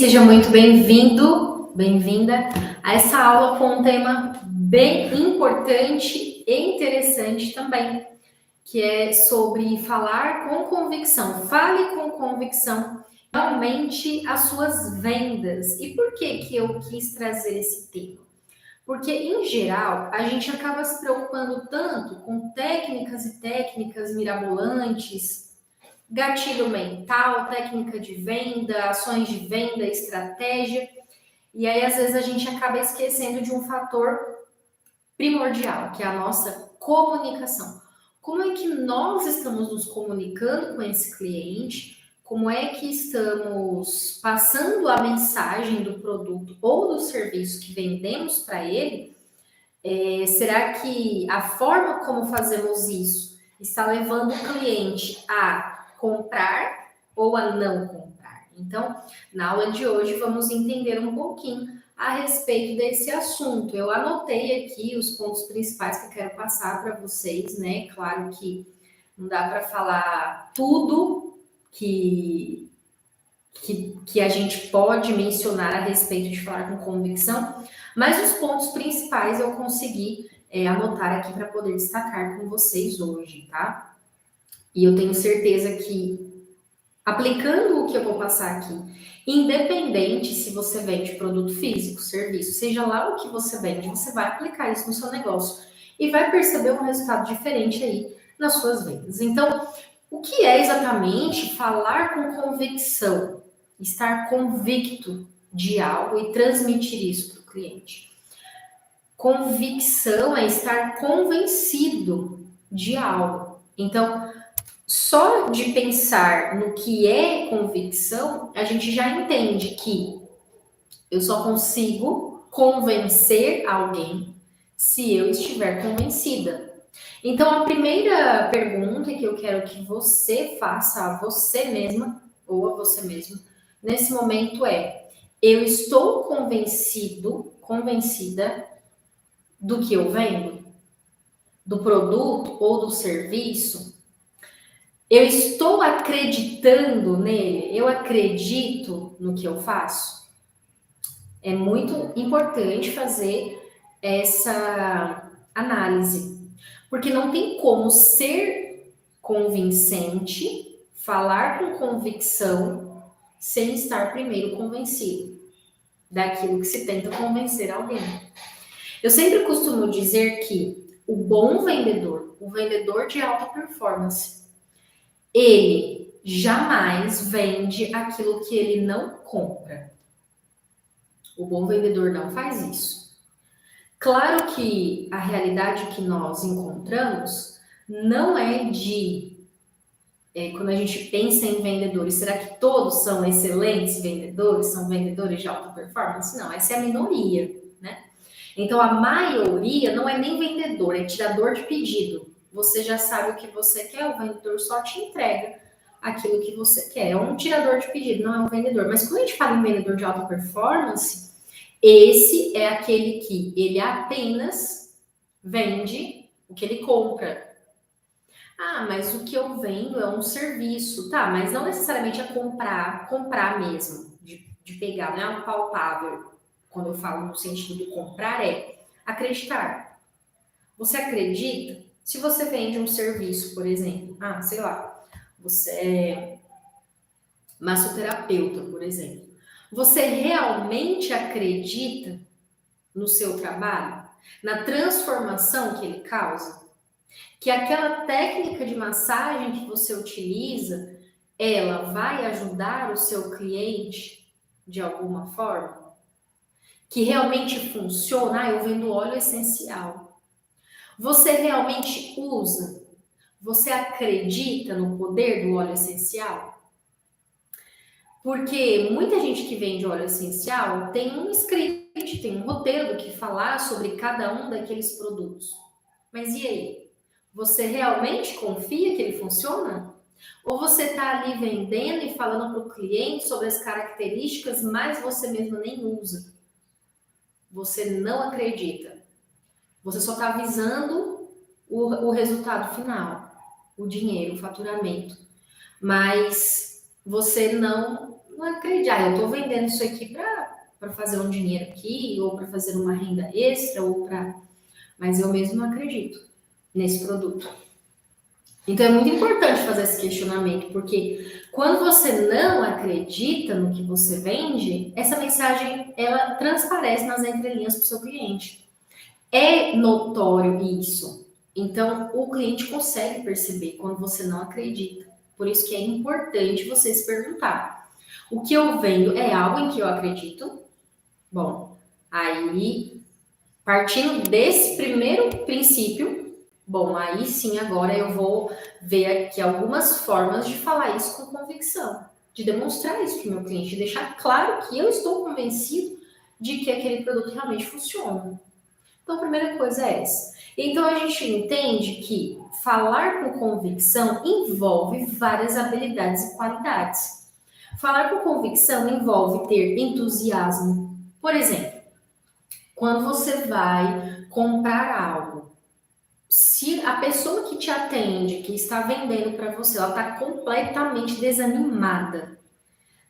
seja muito bem-vindo, bem-vinda a essa aula com um tema bem importante e interessante também, que é sobre falar com convicção. Fale com convicção, aumente as suas vendas. E por que eu quis trazer esse tema? Porque, em geral, a gente acaba se preocupando tanto com técnicas e técnicas mirabolantes, gatilho mental, técnica de venda, ações de venda, estratégia. E aí, às vezes, a gente acaba esquecendo de um fator primordial, que é a nossa comunicação. Como é que nós estamos nos comunicando com esse cliente? Como é que estamos passando a mensagem do produto ou do serviço que vendemos para ele? Será que a forma como fazemos isso está levando o cliente a comprar ou a não comprar? Então, na aula de hoje, vamos entender um pouquinho a respeito desse assunto. Eu anotei aqui os pontos principais que eu quero passar para vocês, né? Claro que não dá para falar tudo que a gente pode mencionar a respeito de falar com convicção, mas os pontos principais eu consegui anotar aqui para poder destacar com vocês hoje, tá? E eu tenho certeza que, aplicando o que eu vou passar aqui, independente se você vende produto físico, serviço, seja lá o que você vende, você vai aplicar isso no seu negócio e vai perceber um resultado diferente aí nas suas vendas. Então, o que é exatamente falar com convicção? Estar convicto de algo e transmitir isso para o cliente. Convicção é estar convencido de algo. Então, só de pensar no que é convicção, a gente já entende que eu só consigo convencer alguém se eu estiver convencida. Então, a primeira pergunta que eu quero que você faça a você mesma ou a você mesmo nesse momento é: eu estou convencida do que eu vendo? Do produto ou do serviço? Eu estou acreditando nele? Eu acredito no que eu faço? É muito importante fazer essa análise, porque não tem como ser convincente, falar com convicção, sem estar primeiro convencido daquilo que se tenta convencer alguém. Eu sempre costumo dizer que o bom vendedor, o vendedor de alta performance, ele jamais vende aquilo que ele não compra. O bom vendedor não faz isso. Claro que a realidade que nós encontramos não é quando a gente pensa em vendedores, será que todos são excelentes vendedores, são vendedores de alta performance? Não, essa é a minoria, né? Então, a maioria não é nem vendedor, é tirador de pedido. Você já sabe o que você quer, o vendedor só te entrega aquilo que você quer. É um tirador de pedido, não é um vendedor. Mas quando a gente fala em vendedor de alta performance, esse é aquele que ele apenas vende o que ele compra. Ah, mas o que eu vendo é um serviço, tá? Mas não necessariamente é comprar mesmo, de pegar, não é algo palpável. Quando eu falo no sentido de comprar, é acreditar. Você acredita? Se você vende um serviço, por exemplo, sei lá, você é massoterapeuta, por exemplo. Você realmente acredita no seu trabalho? Na transformação que ele causa? Que aquela técnica de massagem que você utiliza, ela vai ajudar o seu cliente de alguma forma? Que realmente funciona? Eu vendo óleo essencial. Você realmente usa? Você acredita no poder do óleo essencial? Porque muita gente que vende óleo essencial tem um script, tem um roteiro do que falar sobre cada um daqueles produtos. Mas e aí? Você realmente confia que ele funciona? Ou você está ali vendendo e falando para o cliente sobre as características, mas você mesmo nem usa? Você não acredita. Você só está visando o resultado final, o dinheiro, o faturamento. Mas você não não acredito. Ah, eu estou vendendo isso aqui para fazer um dinheiro aqui, ou para fazer uma renda extra, ou para. Mas eu mesmo não acredito nesse produto. Então é muito importante fazer esse questionamento, porque quando você não acredita no que você vende, essa mensagem ela transparece nas entrelinhas para o seu cliente. É notório isso. Então o cliente consegue perceber quando você não acredita. Por isso que é importante você se perguntar: o que eu vendo é algo em que eu acredito? Bom, aí partindo desse primeiro princípio, bom, aí sim agora eu vou ver aqui algumas formas de falar isso com convicção, de demonstrar isso para o meu cliente, de deixar claro que eu estou convencido de que aquele produto realmente funciona. Então, a primeira coisa é essa. Então, a gente entende que falar com convicção envolve várias habilidades e qualidades. Falar com convicção envolve ter entusiasmo. Por exemplo, quando você vai comprar algo, se a pessoa que te atende, que está vendendo para você, ela está completamente desanimada,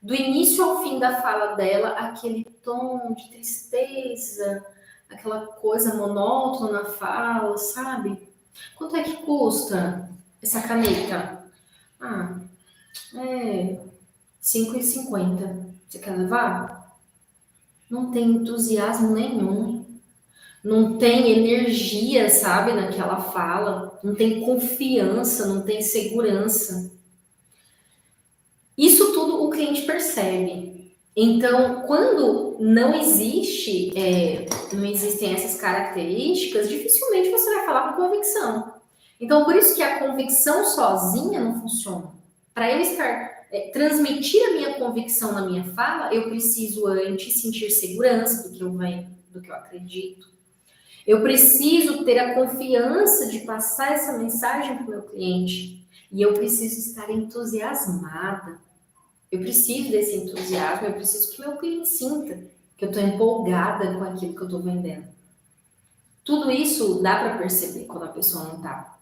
do início ao fim da fala dela, aquele tom de tristeza, aquela coisa monótona na fala, sabe? Quanto é que custa essa caneta? Ah, é 5,50. Você quer levar? Não tem entusiasmo nenhum. Não tem energia, sabe, naquela fala. Não tem confiança, não tem segurança. Isso tudo o cliente percebe. Então, quando não não existem essas características, dificilmente você vai falar com convicção. Então, por isso que a convicção sozinha não funciona. Para eu transmitir a minha convicção na minha fala, eu preciso antes sentir segurança do que eu venho, do que eu acredito. Eu preciso ter a confiança de passar essa mensagem para o meu cliente. E eu preciso estar entusiasmada. Eu preciso desse entusiasmo, eu preciso que meu cliente sinta que eu estou empolgada com aquilo que eu estou vendendo. Tudo isso dá para perceber quando a pessoa não está.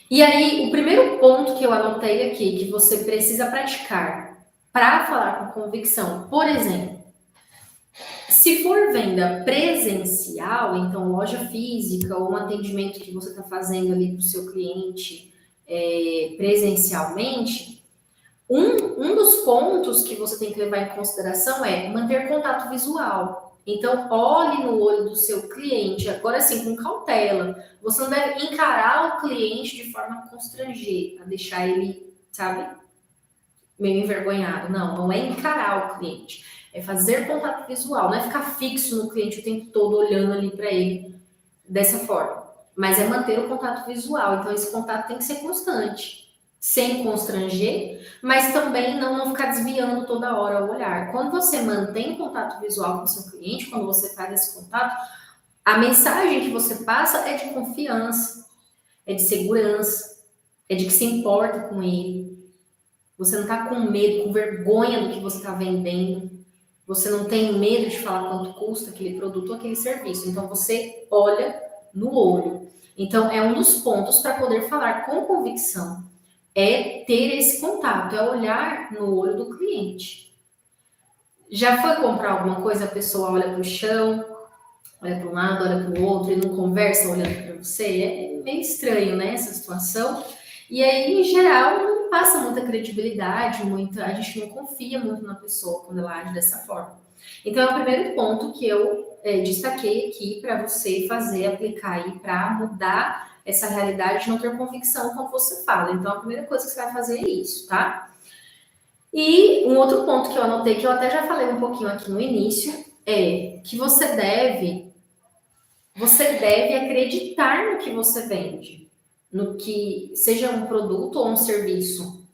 E aí, o primeiro ponto que eu anotei aqui, que você precisa praticar para falar com convicção, por exemplo, se for venda presencial, então loja física ou um atendimento que você está fazendo ali para o seu cliente presencialmente, um dos pontos que você tem que levar em consideração é manter contato visual. Então, olhe no olho do seu cliente, agora sim, com cautela. Você não deve encarar o cliente de forma a constranger, a deixar ele, sabe, meio envergonhado. Não é encarar o cliente. É fazer contato visual, não é ficar fixo no cliente o tempo todo olhando ali para ele dessa forma. Mas é manter o contato visual. Então, esse contato tem que ser constante, sem constranger, mas também não ficar desviando toda hora o olhar. Quando você mantém contato visual com o seu cliente, quando você faz esse contato, a mensagem que você passa é de confiança, é de segurança, é de que se importa com ele. Você não está com medo, com vergonha do que você está vendendo. Você não tem medo de falar quanto custa aquele produto ou aquele serviço. Então, você olha no olho. Então, é um dos pontos para poder falar com convicção. É ter esse contato, é olhar no olho do cliente. Já foi comprar alguma coisa, a pessoa olha para o chão, olha para um lado, olha para o outro e não conversa olhando para você? É meio estranho, né, essa situação. E aí, em geral, não passa muita credibilidade, a gente não confia muito na pessoa quando ela age dessa forma. Então, é o primeiro ponto que eu destaquei aqui para você aplicar aí para mudar essa realidade de não ter convicção quando você fala. Então, a primeira coisa que você vai fazer é isso, tá? E um outro ponto que eu anotei, que eu até já falei um pouquinho aqui no início, é que você deve acreditar no que você vende, no que seja um produto ou um serviço.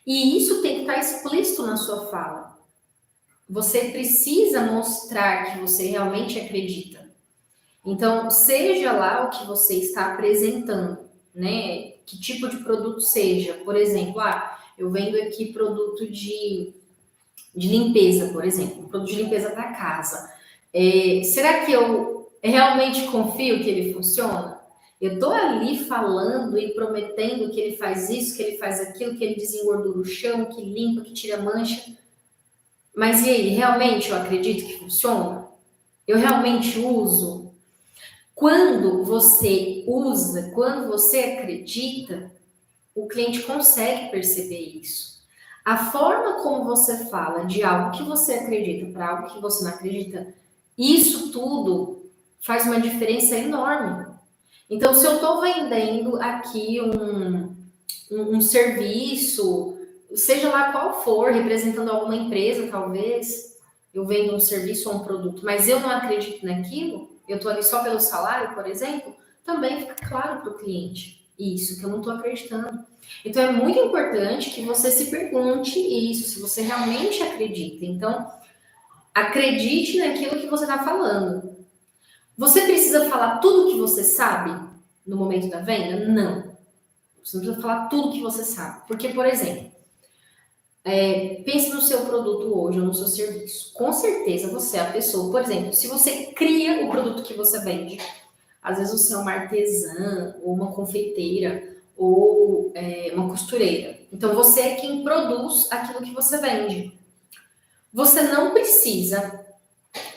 E isso tem que estar explícito na sua fala. Você precisa mostrar que você realmente acredita. Então, seja lá o que você está apresentando, né? Que tipo de produto seja. Por exemplo, eu vendo aqui produto de limpeza, por exemplo, um produto de limpeza para casa. Será que eu realmente confio que ele funciona? Eu estou ali falando e prometendo que ele faz isso, que ele faz aquilo, que ele desengordura o chão, que limpa, que tira mancha. Mas e aí, realmente eu acredito que funciona? Eu realmente uso? Quando você usa, quando você acredita, o cliente consegue perceber isso. A forma como você fala de algo que você acredita para algo que você não acredita, isso tudo faz uma diferença enorme. Então, se eu estou vendendo aqui um serviço, seja lá qual for, representando alguma empresa, talvez, eu vendo um serviço ou um produto, mas eu não acredito naquilo, eu estou ali só pelo salário, por exemplo, também fica claro para o cliente isso, que eu não estou acreditando. Então, é muito importante que você se pergunte isso, se você realmente acredita. Então, acredite naquilo que você está falando. Você precisa falar tudo que você sabe no momento da venda? Não. Você não precisa falar tudo que você sabe. Porque, por exemplo, pense no seu produto hoje ou no seu serviço. Com certeza você é a pessoa, por exemplo, se você cria o produto que você vende, às vezes você é uma artesã, ou uma confeiteira, ou uma costureira. Então você é quem produz aquilo que você vende. Você não precisa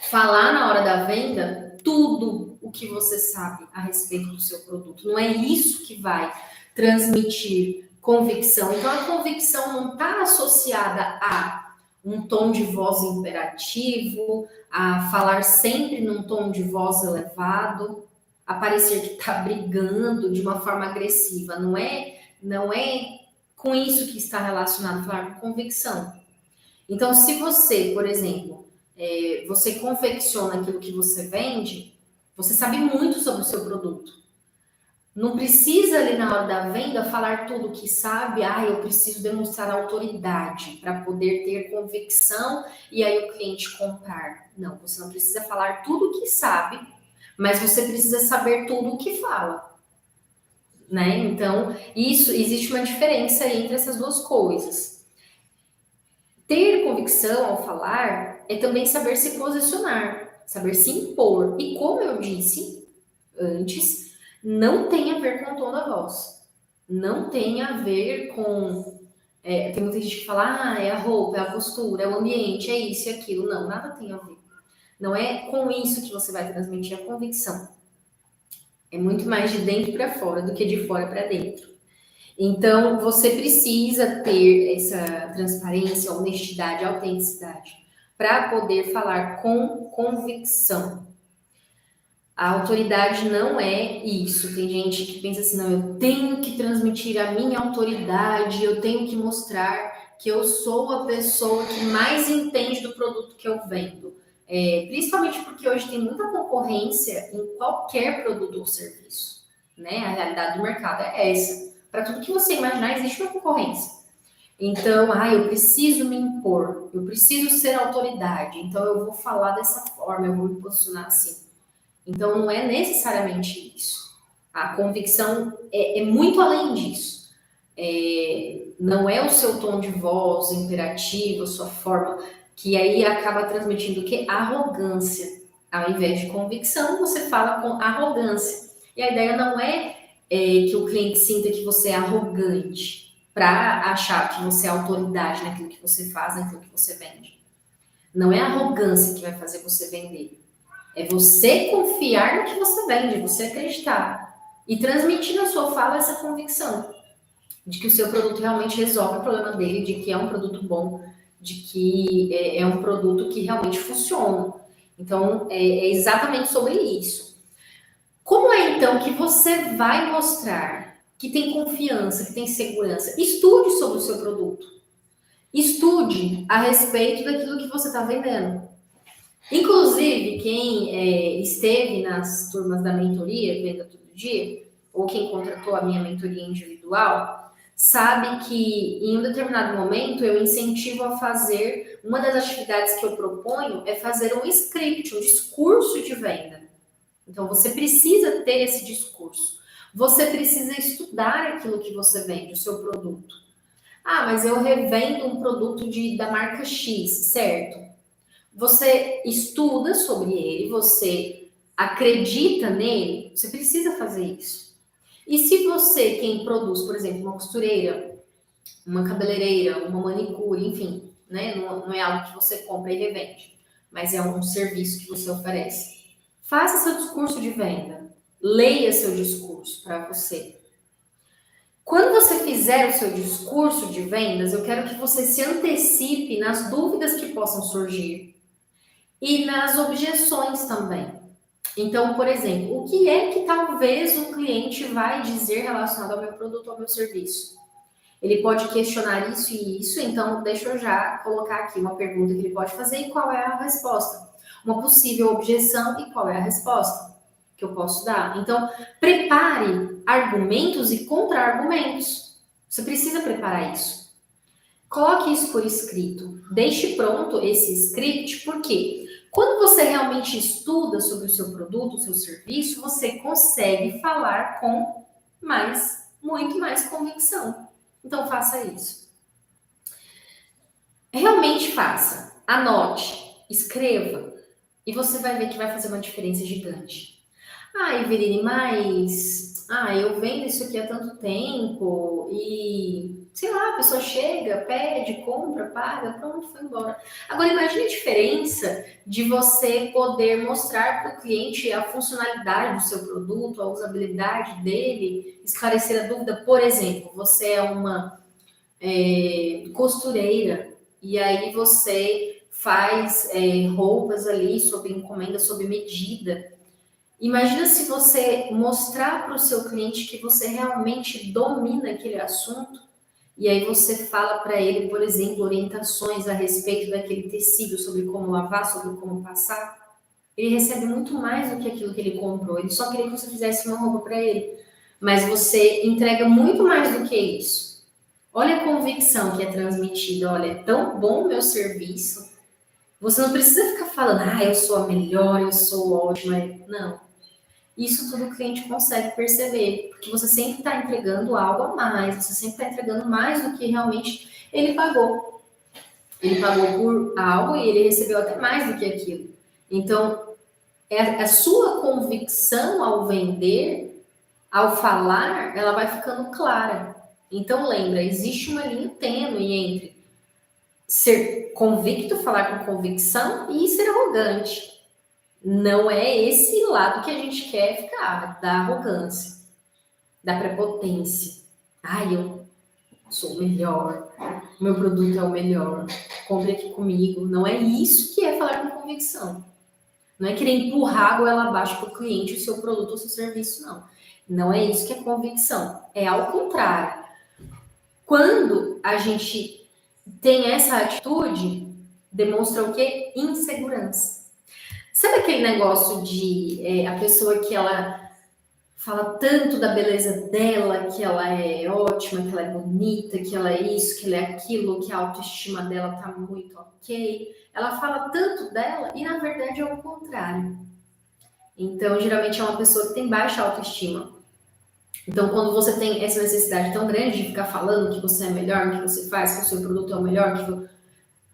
falar na hora da venda tudo o que você sabe a respeito do seu produto. Não é isso que vai transmitir convicção. Então, a convicção não está associada a um tom de voz imperativo, a falar sempre num tom de voz elevado, a parecer que está brigando de uma forma agressiva. Não é com isso que está relacionado falar com convicção. Então, se você, por exemplo, você confecciona aquilo que você vende, você sabe muito sobre o seu produto. Não precisa ali na hora da venda falar tudo o que sabe. Eu preciso demonstrar autoridade para poder ter convicção e aí o cliente comprar. Não, você não precisa falar tudo o que sabe, mas você precisa saber tudo o que fala, né? Então, isso existe uma diferença entre essas duas coisas. Ter convicção ao falar é também saber se posicionar, saber se impor. E como eu disse antes, não tem a ver com o tom da voz. Não tem a ver com. Tem muita gente que fala, é a roupa, é a postura, é o ambiente, é isso e aquilo. Não, nada tem a ver. Não é com isso que você vai transmitir a convicção. É muito mais de dentro para fora do que de fora para dentro. Então, você precisa ter essa transparência, honestidade, autenticidade, para poder falar com convicção. A autoridade não é isso. Tem gente que pensa assim, não, eu tenho que transmitir a minha autoridade, eu tenho que mostrar que eu sou a pessoa que mais entende do produto que eu vendo. Principalmente porque hoje tem muita concorrência em qualquer produto ou serviço, né? A realidade do mercado é essa. Para tudo que você imaginar, existe uma concorrência. Então, eu preciso me impor, eu preciso ser autoridade, então eu vou falar dessa forma, eu vou me posicionar assim. Então, não é necessariamente isso. A convicção é muito além disso. Não é o seu tom de voz imperativo, a sua forma, que aí acaba transmitindo o quê? Arrogância. Ao invés de convicção, você fala com arrogância. E a ideia não é que o cliente sinta que você é arrogante para achar que você é autoridade naquilo que você faz, naquilo que você vende. Não é a arrogância que vai fazer você vender. É você confiar no que você vende, você acreditar e transmitir na sua fala essa convicção de que o seu produto realmente resolve o problema dele, de que é um produto bom, de que é um produto que realmente funciona. Então, é exatamente sobre isso. Como é então que você vai mostrar que tem confiança, que tem segurança? Estude sobre o seu produto. Estude a respeito daquilo que você está vendendo. Inclusive, quem esteve nas turmas da mentoria, Venda Todo Dia, ou quem contratou a minha mentoria individual, sabe que em um determinado momento eu incentivo a fazer, uma das atividades que eu proponho é fazer um script, um discurso de venda. Então, você precisa ter esse discurso. Você precisa estudar aquilo que você vende, o seu produto. Mas eu revendo um produto da marca X, certo? Você estuda sobre ele, você acredita nele, você precisa fazer isso. E se você, quem produz, por exemplo, uma costureira, uma cabeleireira, uma manicure, enfim, né? Não é algo que você compra e revende, mas é um serviço que você oferece. Faça seu discurso de venda. Leia seu discurso para você. Quando você fizer o seu discurso de vendas, eu quero que você se antecipe nas dúvidas que possam surgir e nas objeções também. Então, por exemplo, o que é que talvez um cliente vai dizer relacionado ao meu produto ou ao meu serviço? Ele pode questionar isso e isso, então deixa eu já colocar aqui uma pergunta que ele pode fazer e qual é a resposta. Uma possível objeção e qual é a resposta que eu posso dar. Então, prepare argumentos e contra-argumentos. Você precisa preparar isso. Coloque isso por escrito. Deixe pronto esse script, porque quando você realmente estuda sobre o seu produto, o seu serviço, você consegue falar com muito mais convicção. Então, faça isso. Realmente faça. Anote, escreva, e você vai ver que vai fazer uma diferença gigante. Ah, Everine, mas eu vendo isso aqui há tanto tempo e, sei lá, a pessoa chega, pede, compra, paga, pronto, foi embora. Agora, imagine a diferença de você poder mostrar para o cliente a funcionalidade do seu produto, a usabilidade dele, esclarecer a dúvida. Por exemplo, você é uma costureira e aí você faz roupas ali sob encomenda, sob medida. Imagina se você mostrar para o seu cliente que você realmente domina aquele assunto e aí você fala para ele, por exemplo, orientações a respeito daquele tecido, sobre como lavar, sobre como passar. Ele recebe muito mais do que aquilo que ele comprou. Ele só queria que você fizesse uma roupa para ele. Mas você entrega muito mais do que isso. Olha a convicção que é transmitida. Olha, é tão bom o meu serviço. Você não precisa ficar falando, eu sou a melhor, eu sou ótima. Não. Isso tudo o cliente consegue perceber, porque você sempre está entregando algo a mais, você sempre está entregando mais do que realmente ele pagou. Ele pagou por algo e ele recebeu até mais do que aquilo. Então, é a sua convicção ao vender, ao falar, ela vai ficando clara. Então, lembra, existe uma linha tênue entre ser convicto, falar com convicção, e ser arrogante. Não é esse lado que a gente quer ficar, da arrogância, da prepotência. Eu sou o melhor, meu produto é o melhor, compre aqui comigo. Não é isso que é falar com convicção. Não é querer empurrar a goela abaixo para o cliente o seu produto ou seu serviço, não. Não é isso que é convicção. É ao contrário. Quando a gente tem essa atitude, demonstra o quê? Insegurança. Sabe aquele negócio de a pessoa que ela fala tanto da beleza dela, que ela é ótima, que ela é bonita, que ela é isso, que ela é aquilo, que a autoestima dela tá muito ok. Ela fala tanto dela e na verdade é o contrário. Então, geralmente é uma pessoa que tem baixa autoestima. Então, quando você tem essa necessidade tão grande de ficar falando que você é melhor, que você faz, que o seu produto é o melhor,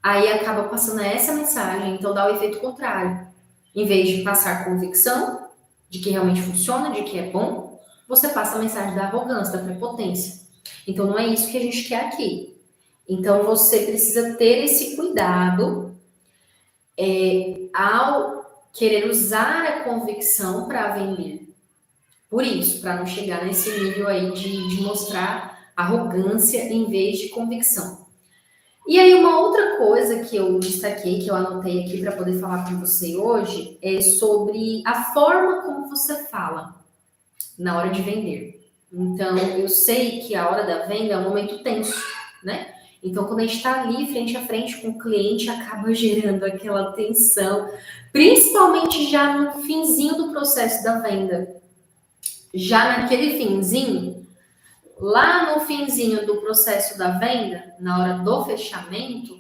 aí acaba passando essa mensagem, então dá o efeito contrário. Em vez de passar convicção de que realmente funciona, de que é bom, você passa a mensagem da arrogância, da prepotência. Então, não é isso que a gente quer aqui. Então, você precisa ter esse cuidado ao querer usar a convicção para vender. Por isso, para não chegar nesse nível aí de mostrar arrogância em vez de convicção. E aí, uma outra coisa que eu destaquei, que eu anotei aqui para poder falar com você hoje, é sobre a forma como você fala na hora de vender. Então, eu sei que a hora da venda é um momento tenso, né? Então, quando a gente está ali frente a frente com o cliente, acaba gerando aquela tensão, principalmente já no finzinho do processo da venda. Já naquele finzinho, lá no finzinho do processo da venda, na hora do fechamento,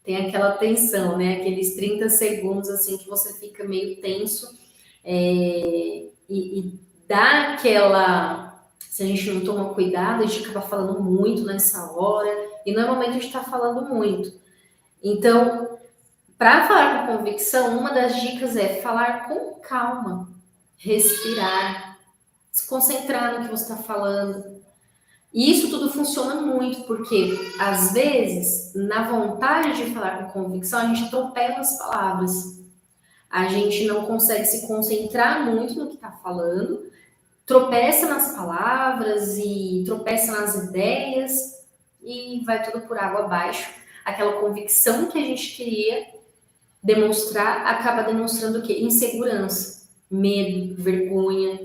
tem aquela tensão, né? Aqueles 30 segundos assim que você fica meio tenso e dá aquela. Se a gente não toma cuidado, a gente acaba falando muito nessa hora e normalmente a gente está falando muito. Então, para falar com convicção, uma das dicas é falar com calma, respirar, se concentrar no que você está falando. E isso tudo funciona muito, porque às vezes, na vontade de falar com convicção, a gente atropela as palavras. A gente não consegue se concentrar muito no que está falando, tropeça nas palavras e tropeça nas ideias e vai tudo por água abaixo. Aquela convicção que a gente queria demonstrar acaba demonstrando o quê? Insegurança, medo, vergonha.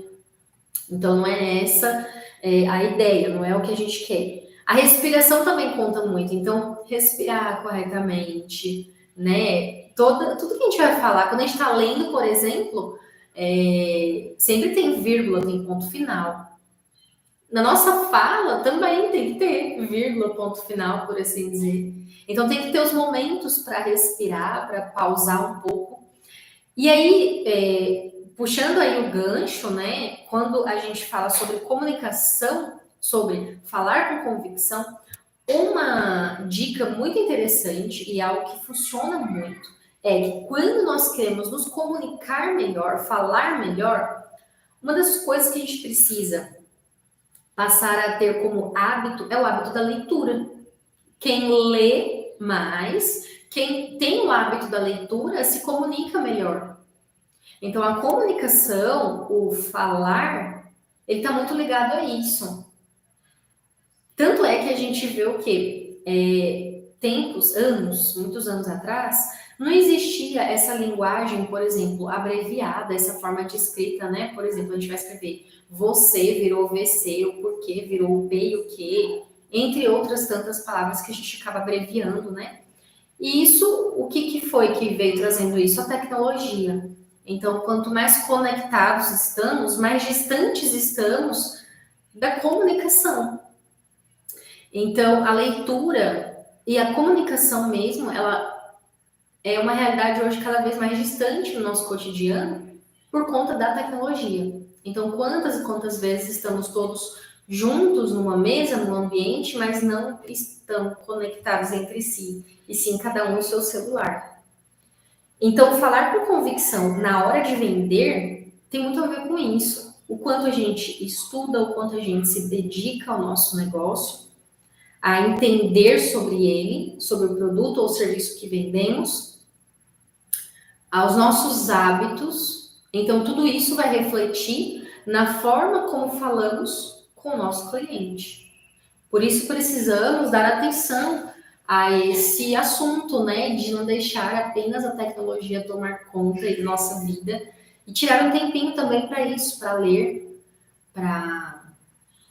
Então não é essa a ideia, não é o que a gente quer. A respiração também conta muito, então respirar corretamente, né? Tudo que a gente vai falar, quando a gente está lendo, por exemplo, sempre tem vírgula, tem ponto final. Na nossa fala também tem que ter vírgula, ponto final, por assim dizer. Então tem que ter os momentos para respirar, para pausar um pouco. E aí, puxando aí o gancho, né? Quando a gente fala sobre comunicação, sobre falar com convicção, uma dica muito interessante e algo que funciona muito é que quando nós queremos nos comunicar melhor, falar melhor, uma das coisas que a gente precisa passar a ter como hábito é o hábito da leitura. Quem lê mais, quem tem o hábito da leitura, se comunica melhor. Então, a comunicação, o falar, ele está muito ligado a isso. Tanto é que a gente vê o quê? Muitos anos atrás, não existia essa linguagem, por exemplo, abreviada, essa forma de escrita, né? Por exemplo, a gente vai escrever você virou VC, o porquê virou o P e o Q, entre outras tantas palavras que a gente acaba abreviando, né? E isso, o que foi que veio trazendo isso? A tecnologia. Então, quanto mais conectados estamos, mais distantes estamos da comunicação. Então, a leitura e a comunicação mesmo, ela é uma realidade hoje cada vez mais distante no nosso cotidiano por conta da tecnologia. Então, quantas e quantas vezes estamos todos juntos numa mesa, num ambiente, mas não estão conectados entre si, e sim cada um no seu celular. Então, falar com convicção na hora de vender tem muito a ver com isso. O quanto a gente estuda, o quanto a gente se dedica ao nosso negócio, a entender sobre ele, sobre o produto ou serviço que vendemos, aos nossos hábitos. Então, tudo isso vai refletir na forma como falamos com o nosso cliente. Por isso, precisamos dar atenção a esse assunto, né, de não deixar apenas a tecnologia tomar conta de nossa vida e tirar um tempinho também para isso, para ler, para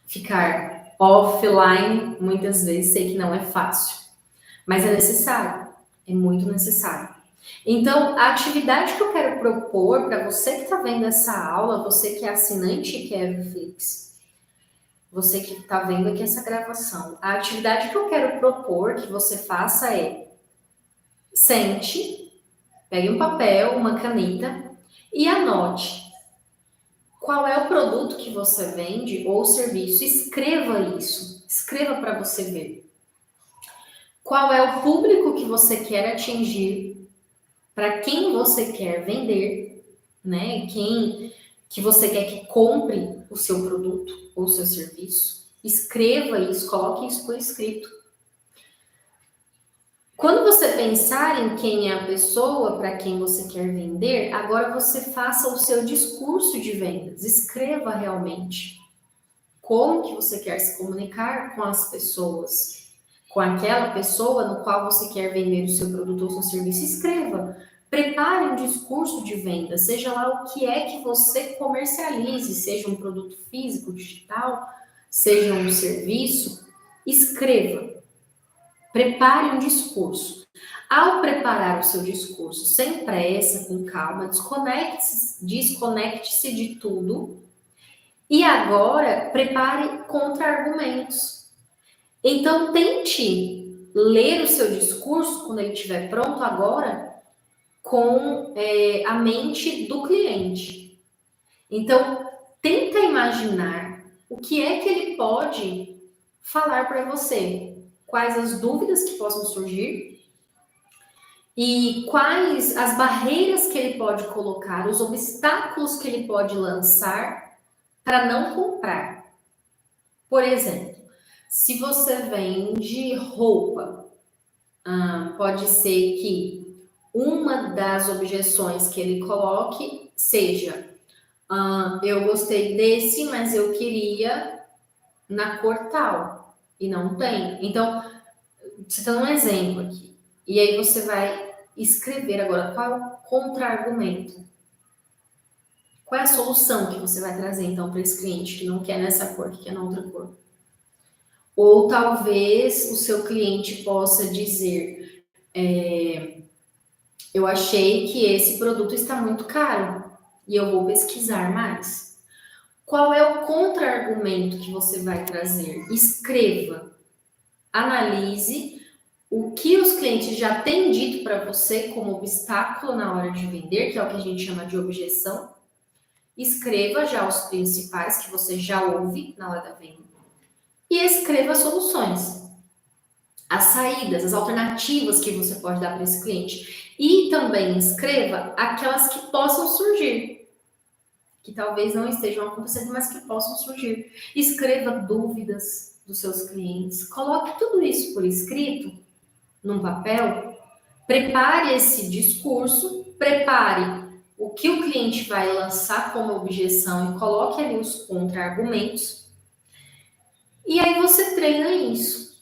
ficar offline, muitas vezes, sei que não é fácil, mas é necessário, é muito necessário. Então, a atividade que eu quero propor para você que está vendo essa aula, você que é assinante que é Everflix, você que está vendo aqui essa gravação, a atividade que eu quero propor que você faça é sente, pegue um papel, uma caneta e anote qual é o produto que você vende ou serviço. Escreva isso, escreva para você ver. Qual é o público que você quer atingir, para quem você quer vender, né? Quem que você quer que compre o seu produto ou o seu serviço. Escreva isso, coloque isso por escrito. Quando você pensar em quem é a pessoa para quem você quer vender, agora você faça o seu discurso de vendas. Escreva realmente como que você quer se comunicar com as pessoas, com aquela pessoa no qual você quer vender o seu produto ou seu serviço. Escreva. Prepare um discurso de venda, seja lá o que é que você comercialize, seja um produto físico, digital, seja um serviço. Escreva. Prepare um discurso. Ao preparar o seu discurso sem pressa, com calma, desconecte-se de tudo e agora prepare contra-argumentos. Então tente ler o seu discurso quando ele estiver pronto agora com a mente do cliente. Então tenta imaginar o que é que ele pode falar para você. Quais as dúvidas que possam surgir e quais as barreiras que ele pode colocar, os obstáculos que ele pode lançar para não comprar. Por exemplo, Se você vende roupa, pode ser que uma das objeções que ele coloque seja: eu gostei desse, mas eu queria na cor tal, e não tem. Então, você está dando um exemplo aqui. E aí você vai escrever agora qual é o contra-argumento. Qual é a solução que você vai trazer, então, para esse cliente que não quer nessa cor, que quer na outra cor? Ou talvez o seu cliente possa dizer: eu achei que esse produto está muito caro e eu vou pesquisar mais. Qual é o contra-argumento que você vai trazer? Escreva, analise o que os clientes já têm dito para você como obstáculo na hora de vender, que é o que a gente chama de objeção. Escreva já os principais que você já ouve na hora da venda. E escreva as soluções, as saídas, as alternativas que você pode dar para esse cliente. E também escreva aquelas que possam surgir, que talvez não estejam acontecendo, mas que possam surgir. Escreva dúvidas dos seus clientes. Coloque tudo isso por escrito, num papel. Prepare esse discurso, prepare o que o cliente vai lançar como objeção e coloque ali os contra-argumentos. E aí você treina isso.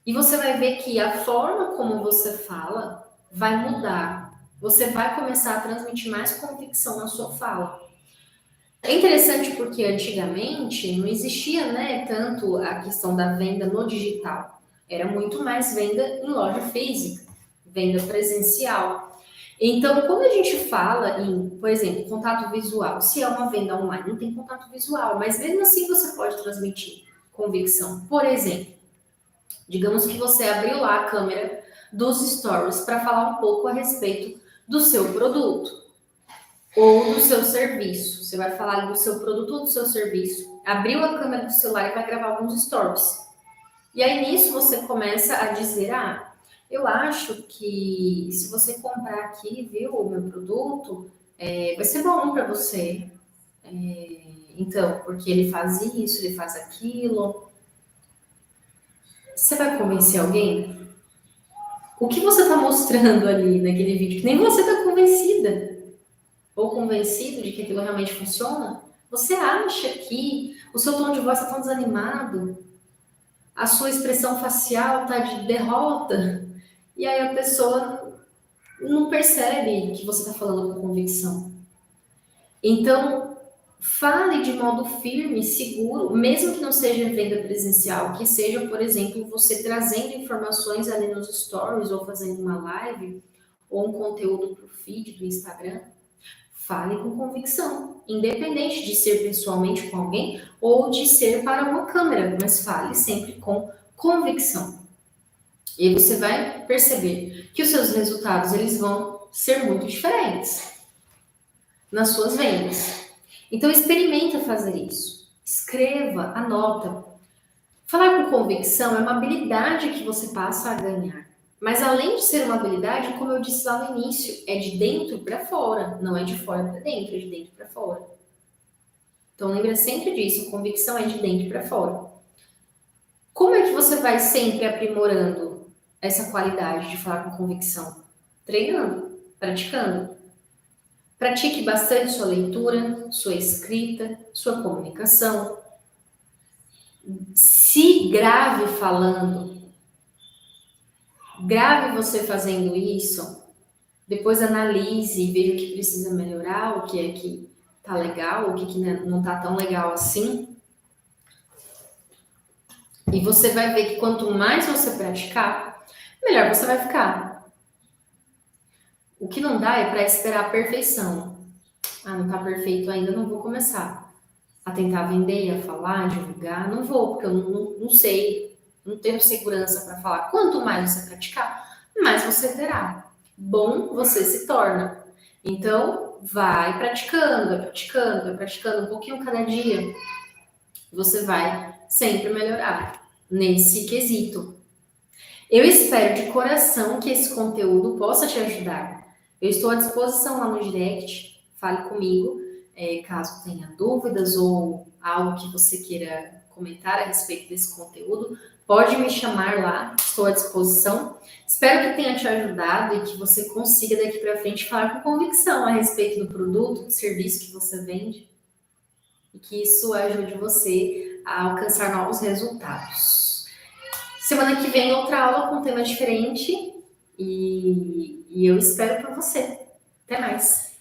E você vai ver que a forma como você fala vai mudar. Você vai começar a transmitir mais convicção na sua fala. É interessante porque antigamente não existia, né, tanto a questão da venda no digital. Era muito mais venda em loja física, venda presencial. Então, quando a gente fala em, por exemplo, contato visual, se é uma venda online, não tem contato visual, mas mesmo assim você pode transmitir convicção. Por exemplo, digamos que você abriu lá a câmera dos stories para falar um pouco a respeito do seu produto ou do seu serviço. Você vai falar do seu produto ou do seu serviço. Abriu a câmera do celular e vai gravar alguns stories. E aí nisso você começa a dizer: eu acho que se você comprar aqui, viu, o meu produto, vai ser bom para você. Então, porque ele faz isso, ele faz aquilo. Você vai convencer alguém? O que você está mostrando ali naquele vídeo, que nem você está convencida ou convencido de que aquilo realmente funciona, você acha que o seu tom de voz está tão desanimado, a sua expressão facial está de derrota, e aí a pessoa não percebe que você está falando com convicção. Então, fale de modo firme, seguro, mesmo que não seja venda presencial, que seja, por exemplo, você trazendo informações ali nos stories ou fazendo uma live ou um conteúdo para o feed do Instagram. Fale com convicção, independente de ser pessoalmente com alguém ou de ser para uma câmera, mas fale sempre com convicção. E você vai perceber que os seus resultados eles vão ser muito diferentes nas suas vendas. Então experimenta fazer isso. Escreva, anota. Falar com convicção é uma habilidade que você passa a ganhar. Mas além de ser uma habilidade, como eu disse lá no início, é de dentro para fora, não é de fora para dentro, é de dentro para fora. Então lembra sempre disso, convicção é de dentro para fora. Como é que você vai sempre aprimorando essa qualidade de falar com convicção? Treinando, praticando. Pratique bastante sua leitura, sua escrita, sua comunicação. Se grave falando. Grave você fazendo isso. Depois analise e veja o que precisa melhorar, o que é que tá legal, o que não tá tão legal assim. E você vai ver que quanto mais você praticar, melhor você vai ficar. O que não dá é para esperar a perfeição. Não tá perfeito ainda, não vou começar a tentar vender, a falar, a divulgar. Não vou, porque eu não sei, não tenho segurança para falar. Quanto mais você praticar, mais você terá. Bom você se torna. Então, vai praticando um pouquinho cada dia. Você vai sempre melhorar nesse quesito. Eu espero de coração que esse conteúdo possa te ajudar. Eu estou à disposição lá no direct, fale comigo, caso tenha dúvidas ou algo que você queira comentar a respeito desse conteúdo, pode me chamar lá, estou à disposição. Espero que tenha te ajudado e que você consiga daqui para frente falar com convicção a respeito do produto, do serviço que você vende e que isso ajude você a alcançar novos resultados. Semana que vem outra aula com um tema diferente e eu espero por você. Até mais!